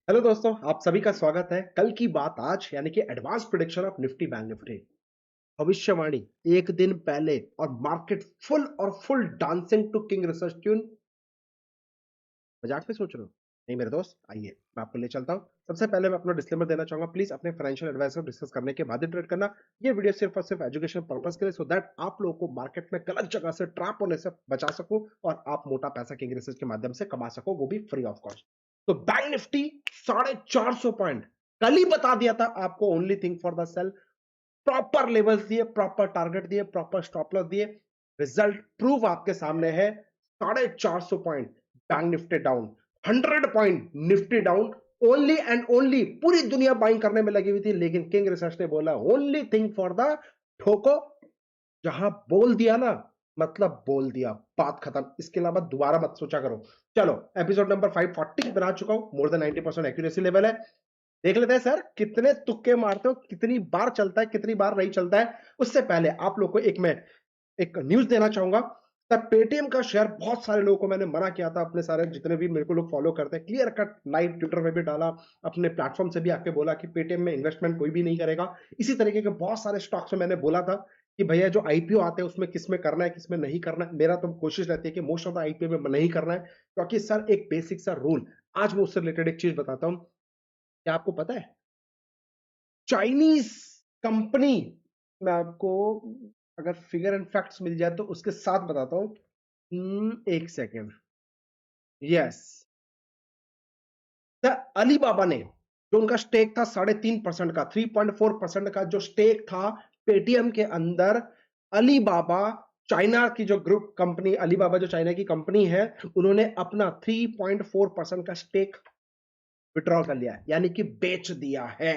Hello दोस्तों, आप सभी का स्वागत है। कल की बात आज यानी कि advance prediction of Nifty Bank Nifty भविष्यवाणी एक दिन पहले और मार्केट फुल और full dancing to king research tune. मजाक में सोच रहे हो? नहीं मेरे दोस्त, आइए मैं आपको ले चलता हूं। सबसे पहले मैं अपना डिस्क्लेमर देना चाहूंगा, प्लीज अपने फाइनेंशियल एडवाइस को डिस्कस करने के बाद ही ट्रेड करना। ये वीडियो सिर्फ और सिर्फ एजुकेशन पर्पस के लिए, सो दैट आप लोगों को मार्केट में गलत जगह से ट्रैप होने से बचा सकूं और आप मोटा पैसा किंग रिसर्च के माध्यम से कमा सको, वो भी फ्री ऑफ कॉस्ट। तो बैंक निफ्टी 450 पॉइंट कल ही बता दिया था आपको, only thing for the sell. Proper levels दिए, प्रॉपर टारगेट दिए, प्रॉपर स्टॉप लॉस दिए। रिजल्ट प्रूफ आपके सामने है। 450 point Bank Nifty down, 100 point Nifty down. Only and only पूरी दुनिया बाइंग करने में लगी हुई थी, लेकिन किंग रिसर्च ने बोला ओनली थिंग फॉर द ठोको। जहां बोल दिया ना, मतलब बोल दिया, बात खत्म। इसके अलावा दोबारा मत सोचा करो। चलो, एपिसोड नंबर 540 बना चुका हूं, मोर देन 90% एक्यूरेसी लेवल है। देख लेते हैं सर कितने तुक्के मारते हो, कितनी बार चलता है, कितनी बार नहीं चलता है। उससे पहले आप लोग को एक न्यूज देना चाहूंगा। तब पेटीएम का शेयर, बहुत सारे लोगों को मैंने मना किया था, अपने सारे जितने भी मेरे को लोग फॉलो करते हैं, क्लियर कट लाइव ट्विटर में भी डाला, अपने प्लेटफॉर्म से भी आके बोला कि पेटीएम में इन्वेस्टमेंट कोई भी नहीं करेगा। इसी तरीके के बहुत सारे स्टॉक्स में मैंने बोला था कि भैया जो आईपीओ आते हैं उसमें किस में करना है, किस में नहीं करना है। मेरा तो कोशिश रहती है कि मोस्ट ऑफ द आईपीओ में नहीं करना है, क्योंकि सर एक बेसिक सा रूल, आज मैं उससे रिलेटेड एक चीज बताता हूं। क्या आपको पता है चाइनीज कंपनी, मैं आपको अगर फिगर एंड फैक्ट्स मिल जाए तो उसके साथ बताता हूं। एक सेकेंड। यस, द अलीबाबा ने, जो उनका स्टेक था 3.5% का, 3.4% का जो स्टेक था पेटीएम के अंदर, अलीबाबा, चाइना की जो ग्रुप कंपनी अलीबाबा जो चाइना की कंपनी है, उन्होंने अपना 3.4% का स्टेक विड्रॉ कर लिया है, यानी कि बेच दिया है।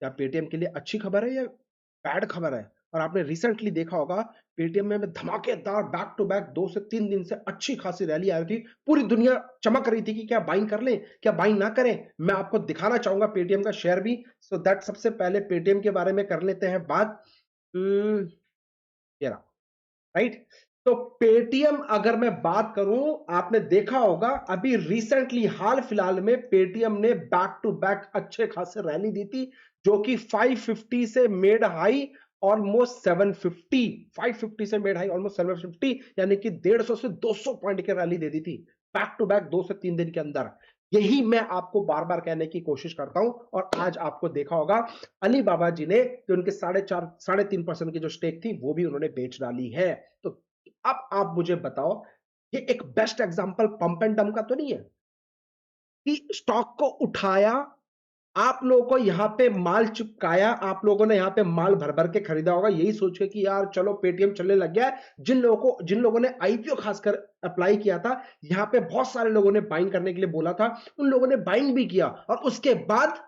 क्या पेटीएम के लिए अच्छी खबर है या बैड खबर है? और आपने रिसेंटली देखा होगा पेटीएम में धमाकेदार बैक टू बैक 2 से 3 दिन से अच्छी खासी रैली आ रही थी। पूरी दुनिया चमक रही थी कि क्या बाइंग कर लें, क्या बाइंग ना करें। मैं आपको दिखाना चाहूंगा पेटीएम का शेयर भी, सो दैट सबसे पहले पेटीएम के बारे में कर लेते हैं बात। ये रहा, राइट। तो पेटीएम अगर मैं बात करूं, आपने देखा होगा अभी रिसेंटली हाल फिलहाल में पेटीएम ने बैक टू बैक अच्छे खासे रैली दी थी, जो कि 550 से मेड हाई ऑलमोस्ट 750, 550 से मेड हाई ऑलमोस्ट 750, यानी कि 150 से 200 पॉइंट की रैली दे दी थी बैक टू बैक 2 से 3 दिन के अंदर। यही मैं आपको बार बार कहने की कोशिश करता हूं, और आज आपको देखा होगा अली बाबा जी ने, जो उनके 3.5% की जो स्टेक थी वो भी उन्होंने बेच डाली है। तो अब आप मुझे बताओ, ये एक best example pump and dump का तो नहीं है कि स्टॉक को उठाया, आप लोगों को यहां पे माल चिपकाया, आप लोगों ने यहां पे माल भर भर के खरीदा होगा, यही सोच के कि यार चलो पेटीएम चलने लग गया है। जिन लोगों ने आईपीओ खासकर अप्लाई किया था, यहां पे बहुत सारे लोगों ने बाइंग करने के लिए बोला था, उन लोगों ने बाइंग भी किया और उसके बाद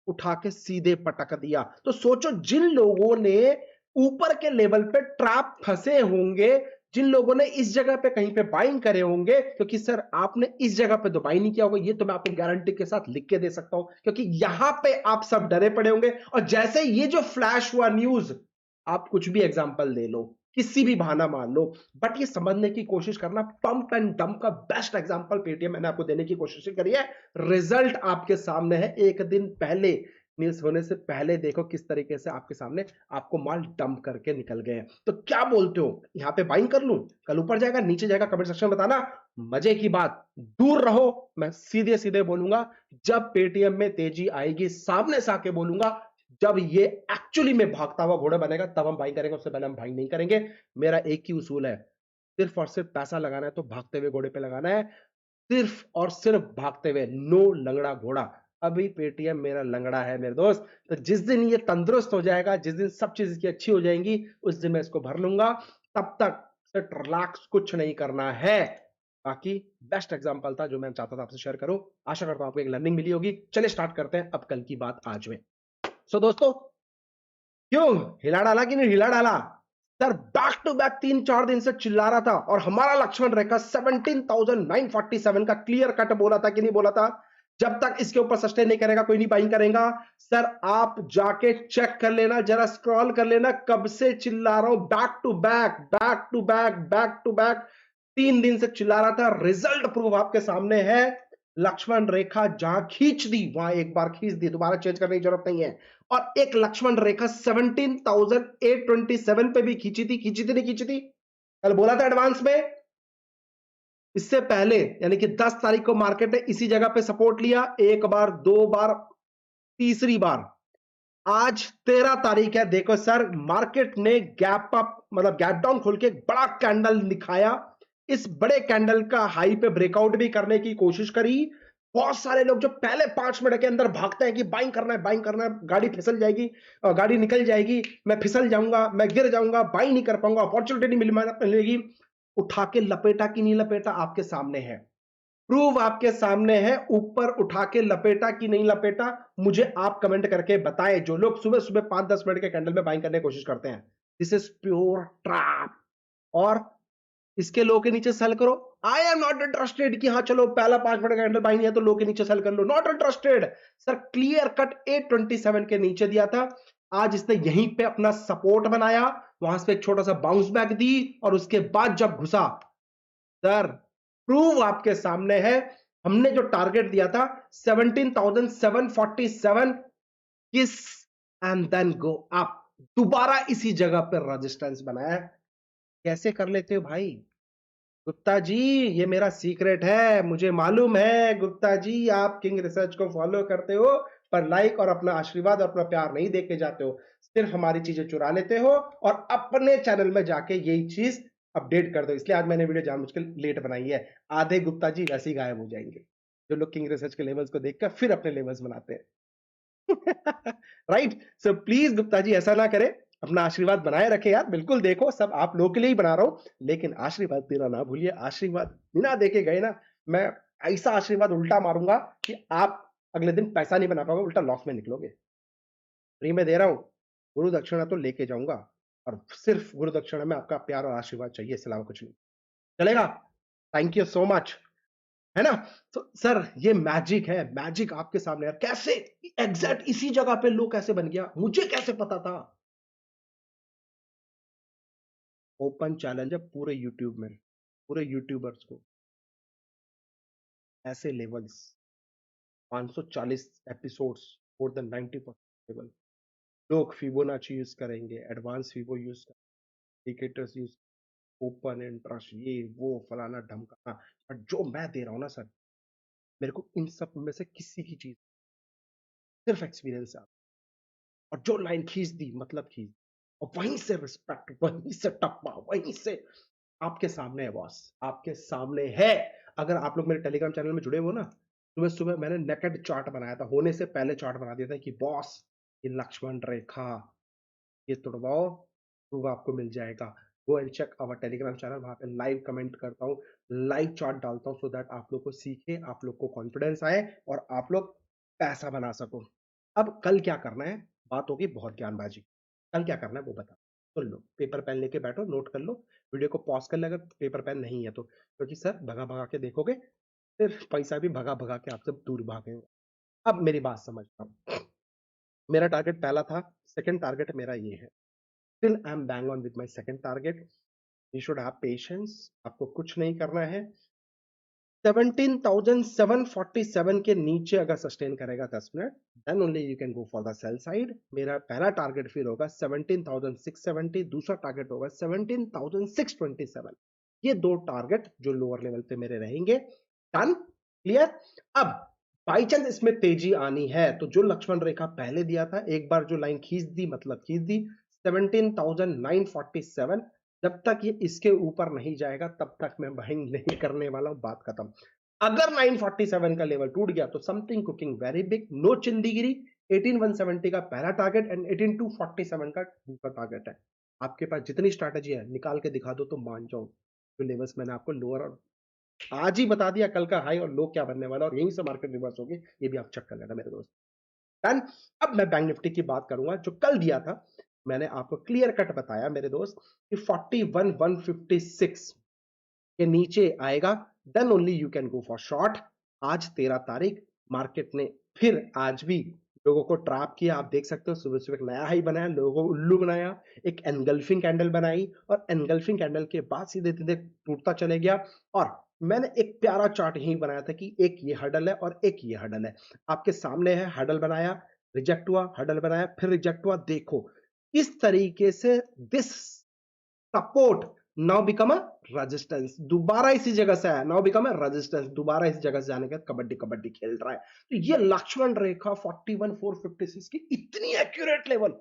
उठा के सीधे पटक दिया। तो सोचो, जिन लोगों ने ऊपर के लेवल पे ट्रैप फंसे होंगे, जिन लोगों ने इस जगह पे कहीं पे बाइंग करे होंगे, क्योंकि सर आपने इस जगह पे तो बाइंग नहीं किया होगा, ये तो मैं आपको गारंटी के साथ लिख के दे सकता हूं, क्योंकि यहां पे आप सब डरे पड़े होंगे। और जैसे ये जो फ्लैश हुआ न्यूज, आप कुछ भी एग्जांपल ले लो, किसी भी बहाना मान लो, बट ये समझने की कोशिश करना, पंप एंड डंप का बेस्ट एग्जांपल पेटीएम मैंने आपको देने की कोशिश करी है। रिजल्ट आपके सामने है, एक दिन पहले, न्यूज होने से पहले देखो किस तरीके से आपके सामने आपको माल डंप करके निकल गए। तो क्या बोलते हो, यहां पे बाइंग कर लूं, कल ऊपर जाएगा नीचे जाएगा, कमेंट सेक्शन में बताना। मजे की बात, दूर रहो, मैं सीधे सीधे बोलूंगा, जब पेटीएम में तेजी आएगी सामने से आके बोलूंगा, जब ये एक्चुअली में भागता हुआ घोड़ा बनेगा तब हम बाइंग करेंगे, उससे पहले हम बाइंग नहीं करेंगे। मेरा एक ही उसूल है, सिर्फ और सिर्फ पैसा लगाना है तो भागते हुए घोड़े पे लगाना है, सिर्फ और सिर्फ भागते हुए, नो लंगड़ा घोड़ा। अभी पेटीएम मेरा लंगड़ा है मेरे दोस्त, तो जिस दिन ये तंदुरुस्त हो जाएगा, जिस दिन सब चीज इसकी अच्छी हो जाएंगी, उस दिन मैं इसको भर लूंगा। तब तक सिर्फ रिलैक्स, कुछ नहीं करना है। बाकी बेस्ट एग्जांपल था जो मैं चाहता था आपसे शेयर करूं। आशा करता हूं आपको एक लर्निंग मिली होगी। चलिए स्टार्ट करते हैं अब कल की बात आज में। सो दोस्तों, क्यों हिला डाला कि नहीं हिला डाला? सर बैक टू बैक 3-4 दिन से चिल्ला रहा था, और हमारा लक्ष्मण रेखा 17,947 का क्लियर कट बोला था कि नहीं बोला था, जब तक इसके ऊपर सस्टेन नहीं करेगा कोई नहीं बाइंग करेगा। सर आप जाके चेक कर लेना, जरा स्क्रॉल कर लेना, कब से चिल्ला रहा हूं, back to back, back to back, back to back, 3 दिन से चिल्ला रहा था। रिजल्ट प्रूफ आपके सामने है, लक्ष्मण रेखा जहां खींच दी वहां एक बार खींच दी, दोबारा चेंज करने की जरूरत नहीं है। और एक लक्ष्मण रेखा 17,827 पे भी खींची थी, नहीं खींची थी? कल बोला था एडवांस में। इससे पहले यानी कि 10 तारीख को मार्केट ने इसी जगह पे सपोर्ट लिया, एक बार, दो बार, तीसरी बार। आज 13 तारीख है, देखो सर मार्केट ने गैप अप मतलब गैप डाउन खोल के एक बड़ा कैंडल दिखाया। इस बड़े कैंडल का हाई पे ब्रेकआउट भी करने की कोशिश करी। बहुत सारे लोग जो पहले 5 मिनट के अंदर भागते हैं कि बाइंग करना है, बाइंग करना है, गाड़ी फिसल जाएगी, गाड़ी निकल जाएगी, मैं फिसल जाऊंगा, मैं गिर जाऊंगा, बाइंग नहीं कर पाऊंगा, अपॉर्चुनिटी नहीं मिलेगी। उठा के लपेटा कि नहीं लपेटा आपके सामने है, प्रूव आपके सामने है। ऊपर उठा के लपेटा कि नहीं लपेटा, मुझे आप कमेंट करके बताएं। जो लोग सुबह सुबह 5-10 मिनट के कैंडल में बाइंग करने की कोशिश करते हैं, दिस इज प्योर ट्रैप। और इसके लो के नीचे सेल करो। आई एम नॉट इंटरेस्टेड कि हाँ चलो पहला 5 मिनट का कैंडल बाइंग है तो लो के नीचे सेल कर लो, not interested sir. Clear cut 827 के नीचे दिया था, आज इसने यहीं पे अपना सपोर्ट बनाया, वहां से एक छोटा सा बाउंस बैक दी और उसके बाद जब घुसा, सर प्रूव आपके सामने है। हमने जो टारगेट दिया था 17,747 किस एंड देन गो अप, दोबारा इसी जगह पर रेजिस्टेंस बनाया। कैसे कर लेते हो भाई गुप्ता जी? ये मेरा सीक्रेट है, मुझे मालूम है गुप्ता जी आप किंग रिसर्च को फॉलो करते हो, पर लाइक और अपना आशीर्वाद और अपना प्यार नहीं देके जाते हो, सिर्फ हमारी चीजें चुरा लेते हो और अपने चैनल में जाके यही चीज अपडेट कर दो। इसलिए आज मैंने वीडियो जानबूझ के लेट बनाई है। आधे गुप्ता जी वैसे ही गायब हो जाएंगे, जो लोग किंग रिसर्च के लेवल्स को देखकर फिर अपने लेवल्स बनाते हैं। Right, so please Gupta ji ऐसा ना करें, अपना आशीर्वाद बनाए रखे यार। बिल्कुल देखो सब आप लोग के लिए ही बना रहा हूं, लेकिन आशीर्वाद देना ना भूलिए। आशीर्वाद बिना देके गए ना, मैं ऐसा आशीर्वाद उल्टा मारूंगा कि आप अगले दिन पैसा नहीं बना पाओगे, उल्टा लॉस में निकलोगे। फ्री में दे रहा हूं, गुरु दक्षिणा तो लेके जाऊंगा, और सिर्फ गुरु दक्षिणा में आपका प्यार और आशीर्वाद चाहिए, इसके अलावा कुछ नहीं चलेगा। थैंक यू सो मच, है ना? तो सर ये मैजिक है, मैजिक आपके सामने यार। कैसे एग्जैक्ट इसी जगह पे लो कैसे बन गया, मुझे कैसे पता था? ओपन चैलेंज है पूरे यूट्यूब में, पूरे यूट्यूबर्स को ऐसे levels 540 episodes, more than 90% level. लोग फिबोनाची यूज करेंगे, एडवांस फिबो यूज करेंगे, इंडिकेटर्स यूज, ओपन इंटरेस्ट, ये वो फलाना ढमकाना। बट जो मैं दे रहा हूं ना सर, मेरे को इन सब में से किसी की चीज, सिर्फ एक्सपीरियंस है। और जो लाइन खींच दी मतलब खींच, और वहीं से रिस्पेक्ट, वहीं से टप्पा, वहीं से आपके सामने है बॉस, आपके सामने है। अगर आप लोग मेरे टेलीग्राम चैनल में जुड़े हो ना, सुबह सुबह मैंने नेकेड चार्ट बनाया था, होने से पहले चार्ट बना दिया था कि बॉस ये लक्ष्मण रेखा ये तोड़वाओ, प्रूव आपको मिल जाएगा। Go and check our Telegram channel, वहां पे लाइव कमेंट करता हूँ, लाइव चार्ट डालता हूँ, सो दैट आप लोग को सीखे, आप लोग को कॉन्फिडेंस आए और आप लोग पैसा बना सको। अब कल क्या करना है, बात होगी बहुत ज्ञानबाजी। कल क्या करना है वो बता, सुन लो, पेपर पेन लेके बैठो, नोट कर लो, वीडियो को पॉज कर ले अगर पेपर पेन नहीं है तो, क्योंकि सर भगा भगा के देखोगे, फिर पैसा भी भगा भगा के आपसे दूर भागेगा। अब मेरी बात समझना, मेरा टारगेट पहला था, सेकंड टारगेट मेरा ये है। Still I am bang on with my second target. You should have patience, आपको कुछ नहीं करना है। 17,747 के नीचे अगर सस्टेन करेगा 10 minute, then only you can go for the sell side. मेरा पहला टारगेट फिर होगा 17,670, दूसरा टारगेट होगा 17,627। ये दो टारगेट जो लोअर लेवल पे मेरे रहेंगे। Done, clear? अब बाई चांस इसमें तेजी आनी है तो जो लक्ष्मण रेखा पहले दिया था, एक बार जो लाइन खींच दी मतलब खींच दी, 17,947, जब तक ये इसके ऊपर नहीं जाएगा तब तक मैं बाइंग नहीं करने वाला हूं, बात खत्म। अगर 947 का लेवल टूट गया तो something cooking very big, no चिंदीगिरी। 18,170 का पहला टारगेट एंड 18,247 का दूसरा टारगेट है। आपके पास जितनी स्ट्रैटेजी है निकाल के दिखा दो तो मान जाओ। जो लेवल्स मैंने आपको लोअर और आज ही बता दिया, कल का हाई और लो क्या बनने वाला, और यहीं से मार्केट रिवर्स होगी, ये भी आप चेक कर लेना मेरे दोस्त। डन। अब मैं बैंक निफ्टी की बात करूंगा, जो कल दिया था, मैंने आपको क्लियर कट बताया मेरे दोस्त कि 41,156 के नीचे आएगा, then only you can go for short. आज 13 तारीख, मार्केट ने फिर आज भी लोगों को ट्रैप किया। आप देख सकते हो सुबह सुबह एक नया हाई बनाया, लोगों को उल्लू बनाया, एक एनगल्फिंग कैंडल बनाई और एनगल्फिंग कैंडल के बाद सीधे सीधे टूटता चले गया और मैंने एक प्यारा चार्ट यही बनाया था कि एक ये हडल है और एक ये हडल है। आपके सामने है, हडल बनाया, रिजेक्ट हुआ, हडल बनाया, फिर रिजेक्ट हुआ। देखो इस तरीके से this support now become a resistance, दोबारा इसी जगह से आया, नाउ बिकम अ रेजिस्टेंस, दोबारा इसी जगह से आने के बाद कबड्डी कबड्डी खेल रहा है। तो ये लक्ष्मण रेखा 41456 की इतनी एक्यूरेट लेवल,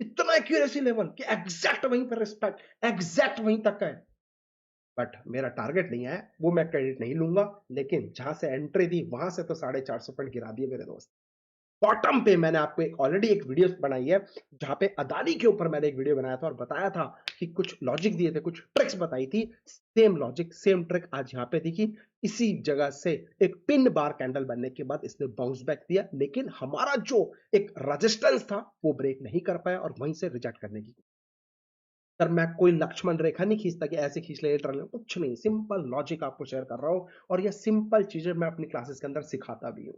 इतना एक्यूरेसी लेवल कि एग्जैक्ट वहीं पर रिस्पेक्ट एग्जैक्ट वहीं तक है। बट मेरा टारगेट नहीं है, वो मैं क्रेडिट नहीं लूंगा, लेकिन जहां से एंट्री दी वहां से तो 450 पॉइंट गिरा दिए मेरे दोस्त। बॉटम पे मैंने आपको एक ऑलरेडी एक वीडियो बनाई है, जहां पे अदानी के ऊपर मैंने एक वीडियो बनाया था और बताया था कि कुछ लॉजिक दिए थे, कुछ ट्रिक्स बताई थी। सेम लॉजिक सेम ट्रिक आज यहाँ पे देखी, इसी जगह से एक पिन बार कैंडल बनने के बाद इसने बाउंस बैक दिया, लेकिन हमारा जो एक रेजिस्टेंस था वो ब्रेक नहीं कर पाया और वहीं से रिजेक्ट करने की। सर मैं कोई लक्ष्मण रेखा नहीं खींचता कि ऐसे खींच ले ट्रेल, कुछ नहीं, सिंपल लॉजिक आपको शेयर कर रहा हूं और ये सिंपल चीजें मैं अपनी क्लासेस के अंदर सिखाता भी हूँ।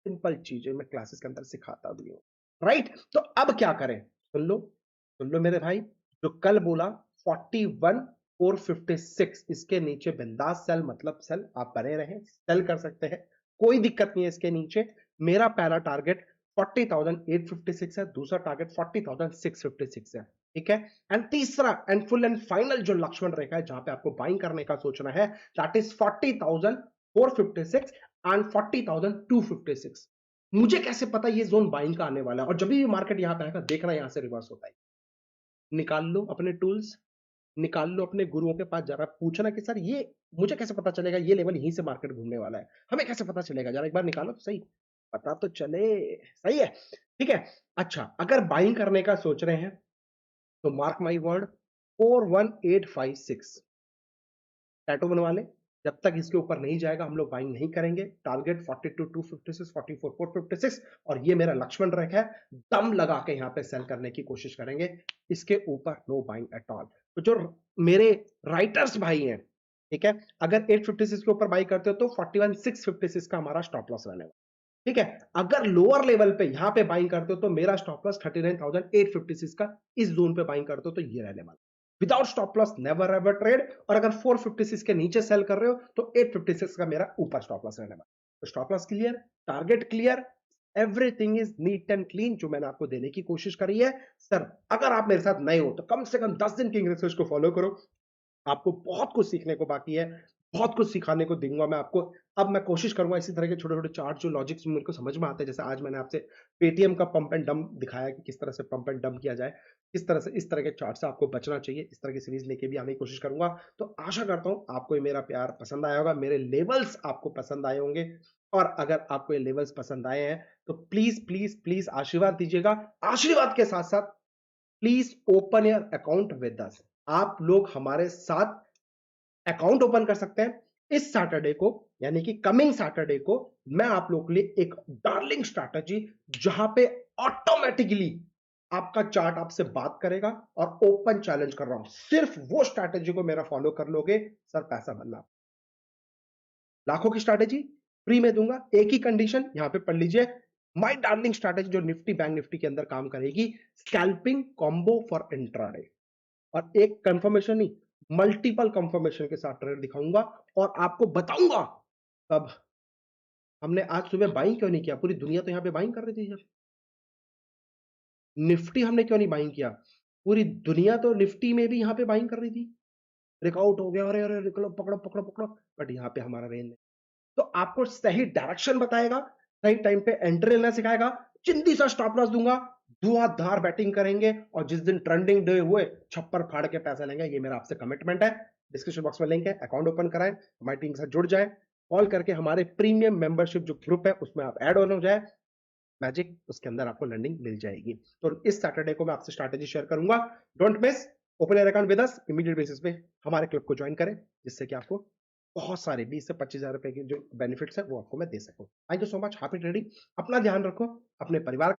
सिंपल चीजें मैं क्लासेस के अंदर सिखाता भी हूँ। राइट, तो अब क्या करें, सुन लो मेरे भाई, जो कल बोला 41456 इसके नीचे बिंदास सेल, मतलब सेल आप बने रहे, सेल कर सकते हैं, कोई दिक्कत नहीं है इसके नीचे। मेरा पहला टारगेट 40,856 है, दूसरा टारगेट 40,656 है, ठीक है। एंड तीसरा एंड फुल एंड फाइनल जो लक्ष्मण रेखा है जहां पे आपको बाइंग करने का सोचना है, दैट इज 40,456 एंड 40,256। मुझे कैसे पता ये जोन बाइंग का आने वाला है, और जब भी मार्केट यहां पे आएगा देखना यहां से रिवर्स होता है, निकाल लो अपने टूल्स, निकाल लो अपने गुरुओं के पास, जरा पूछना कि सर ये मुझे कैसे पता चलेगा ये लेवल यहीं से मार्केट घूमने वाला है, हमें कैसे पता चलेगा, जरा एक बार निकालो तो सही, पता तो चले। सही है, ठीक है। अच्छा, अगर बाइंग करने का सोच रहे हैं तो मार्क माई वर्ड, 41856 टैटू बनवा ले, जब तक इसके ऊपर नहीं जाएगा हम लोग बाइंग नहीं करेंगे। टारगेट 42,256, 44,456 और ये मेरा लक्ष्मण रेखा है, दम लगा के यहां पे सेल करने की कोशिश करेंगे, इसके ऊपर नो बाइंग एट ऑल। तो जो मेरे राइटर्स भाई हैं, ठीक है, अगर 856 के ऊपर बाई करते हो तो 41,656 का हमारा स्टॉप लॉस रहने वाला, ठीक है। अगर लोअर लेवल पे यहां पे बाइंग करते हो तो मेरा स्टॉप लॉस 39,856 का, इस जोन पे बाइंग करते हो तो ये रहने वाला, without stop loss never ever trade. और अगर 456 के नीचे सेल कर रहे हो तो 856 का मेरा ऊपर स्टॉप लॉस रहने वाला। तो stop loss clear, target clear, everything is neat and clean जो मैंने आपको देने की कोशिश करी है। सर अगर आप मेरे साथ नए हो तो कम से कम 10 दिन किंग रिसर्च को फॉलो करो, आपको बहुत कुछ सीखने को बाकी है, बहुत कुछ सिखाने को दूंगा मैं आपको। अब मैं कोशिश करूंगा इसी तरह के छोटे छोटे चार्ट जो लॉजिक्स मेरे को समझ में आते हैं, जैसे आज मैंने आपसे पेटीएम का पंप एंड डंप दिखाया कि किस तरह से पंप एंड डंप किया जाए, किस तरह से इस तरह के चार्ट से आपको बचना चाहिए, इस तरह की सीरीज लेके भी आने की कोशिश करूंगा। तो आशा करता हूं आपको ये मेरा प्यार पसंद आया होगा, मेरे लेवल्स आपको पसंद आए होंगे, और अगर आपको ये लेवल्स पसंद आए हैं तो प्लीज प्लीज प्लीज आशीर्वाद दीजिएगा। आशीर्वाद के साथ साथ please open your account with us, आप लोग हमारे साथ अकाउंट ओपन कर सकते हैं। इस सैटरडे को, यानी कि कमिंग सैटरडे को, मैं आप लोगों के लिए एक डार्लिंग स्ट्रैटेजी, जहां पे ऑटोमेटिकली आपका चार्ट आपसे बात करेगा, और ओपन चैलेंज कर रहा हूं, सिर्फ वो स्ट्रैटेजी को मेरा फॉलो कर लोगे सर पैसा बनना, लाखों की स्ट्रैटेजी फ्री में दूंगा। एक ही कंडीशन यहां पे पढ़ लीजिए, माय डार्लिंग स्ट्रैटेजी जो निफ्टी बैंक निफ्टी के अंदर काम करेगी, स्कैल्पिंग कॉम्बो फॉर इंट्राडे, और एक कंफर्मेशन नहीं, मल्टीपल कंफर्मेशन के साथ ट्रेड दिखाऊंगा और आपको बताऊंगा तब हमने आज सुबह बाइंग क्यों नहीं किया। पूरी दुनिया तो यहां पे बाइंग कर रही थी सर, निफ्टी हमने क्यों नहीं बाइंग किया, पूरी दुनिया तो निफ्टी में भी यहां पे बाइंग कर रही थी, ब्रेकआउट हो गया, अरे अरे निकलो, पकड़ो पकड़ो पकड़ो, बट यहां पे हमारा रेंज नहीं। तो आपको सही डायरेक्शन बताएगा, सही टाइम पे एंट्री लेना सिखाएगा, चिंदी सा स्टॉप लॉस दूंगा, धुआंधार बैटिंग करेंगे, और जिस दिन ट्रेंडिंग डे हुए छप्पर फाड़ के पैसा लेंगे, ये मेरा आपसे कमिटमेंट है। डिस्क्रिप्शन बॉक्स में लिंक है, अकाउंट ओपन कराएं, हमारी टीम के साथ जुड़ जाए, कॉल करके हमारे प्रीमियम मेंबरशिप जो ग्रुप है उसमें आप ऐड ऑन हो जाए, मैजिक उसके अंदर आपको लर्निंग मिल जाएगी। तो इस सैटरडे को मैं आपसे स्ट्रैटेजी शेयर करूंगा, don't miss, open your account with us, immediate basis पे हमारे क्लब को ज्वाइन करें, जिससे कि आपको बहुत सारे 20 से 25,000 रुपए के जो बेनिफिट्स है वो आपको मैं दे सकूं। Thank you so much, happy trading, अपना ध्यान रखो, अपने परिवार